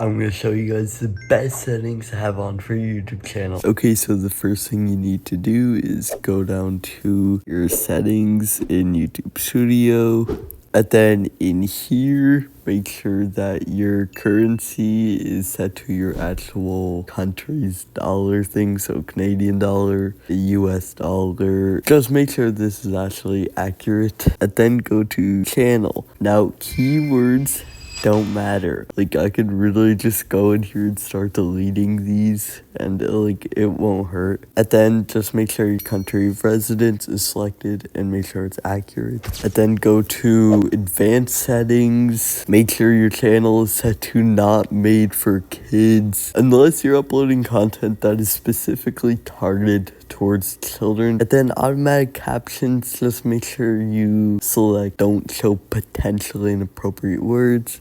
I'm going to show you guys the best settings to have on for your YouTube channel. Okay, so the first thing you need to do is go down to your settings in YouTube Studio. And then in here, make sure that your currency is set to your actual country's dollar thing. So Canadian dollar, the US dollar. Just make sure this is actually accurate. And then go to channel. Now, keywords don't matter. Like, I could really just go in here and start deleting these and it won't hurt. And then just make sure your country of residence is selected and make sure it's accurate. And then go to advanced settings. Make sure your channel is set to not made for kids unless you're uploading content that is specifically targeted towards children. And then automatic captions, just make sure you select don't show potentially inappropriate words.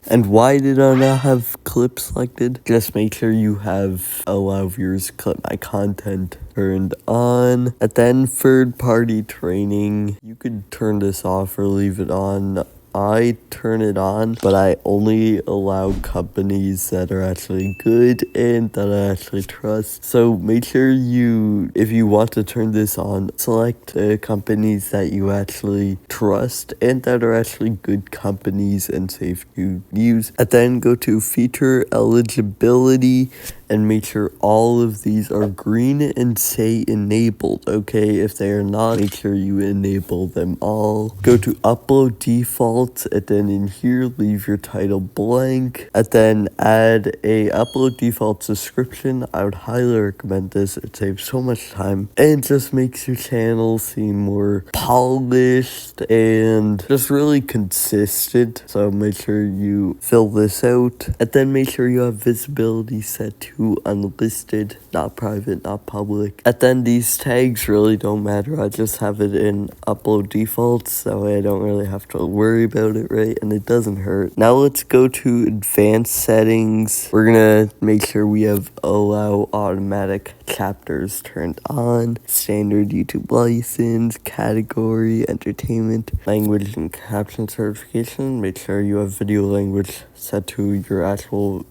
And why did I not have clip selected? Just make sure you have allow viewers to clip my content turned on. And then third party training, you could turn this off or leave it on. I turn it on, but I only allow companies that are actually good and that I actually trust. So make sure if you want to turn this on, select companies that you actually trust and that are actually good companies and safe to use. And then go to feature eligibility and make sure all of these are green and say enabled. Okay, if they are not, make sure you enable them all. Go to upload defaults, and then in here leave your title blank, and then add a upload defaults description. I would highly recommend this. It saves so much time and just makes your channel seem more polished and just really consistent. So make sure you fill this out, and then make sure you have visibility set to unlisted, not private, not public. And then these tags really don't matter. I just have it in upload defaults, that way I don't really have to worry about it, right? And it doesn't hurt. Now let's go to advanced settings. We're gonna make sure we have allow automatic chapters turned on, standard YouTube license, category, entertainment, language and caption certification. Make sure you have video language set to your actual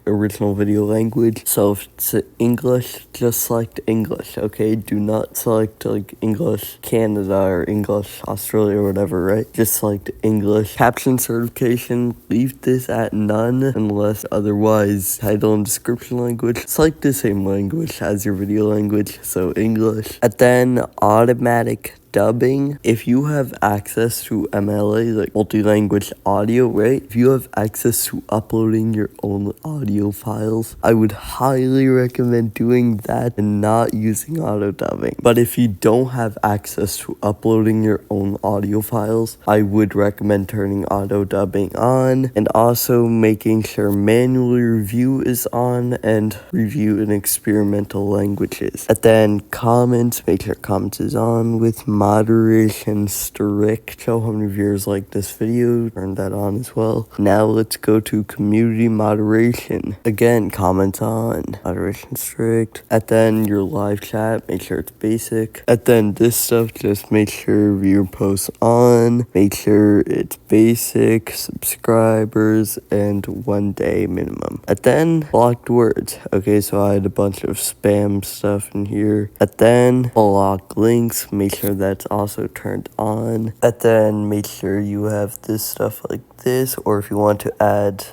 original video language. So if it's English, just select English, okay? Do not select English Canada or English Australia or whatever, right? Just select English. Caption certification, leave this at none unless otherwise. Title and description language, select the same language as your video language, so English. And then automatic dubbing. If you have access to MLA, like multi-language audio, right? If you have access to uploading your own audio files, I would highly recommend doing that and not using auto dubbing. But if you don't have access to uploading your own audio files, I would recommend turning auto dubbing on and also making sure manual review is on and review in experimental languages. And then comments, make sure comments is on with moderation strict. Show how many viewers like this video, turn that on as well. Now let's go to community moderation. Again, comments on, moderation strict. And then your live chat, make sure it's basic. And then this stuff, just make sure viewer posts on, make sure it's basic, subscribers, and 1 day minimum. And then blocked words. Okay, so I had a bunch of spam stuff in here. And then block links, make sure that's also turned on. And then make sure you have this stuff like this, or if you want to add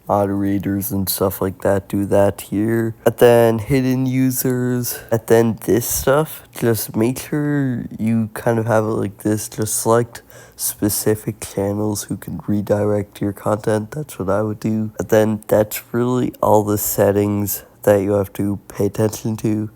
moderators and stuff like that, do that here. And then hidden users. And then this stuff, just make sure you kind of have it like this. Just select specific channels who can redirect your content. That's what I would do. And then that's really all the settings that you have to pay attention to.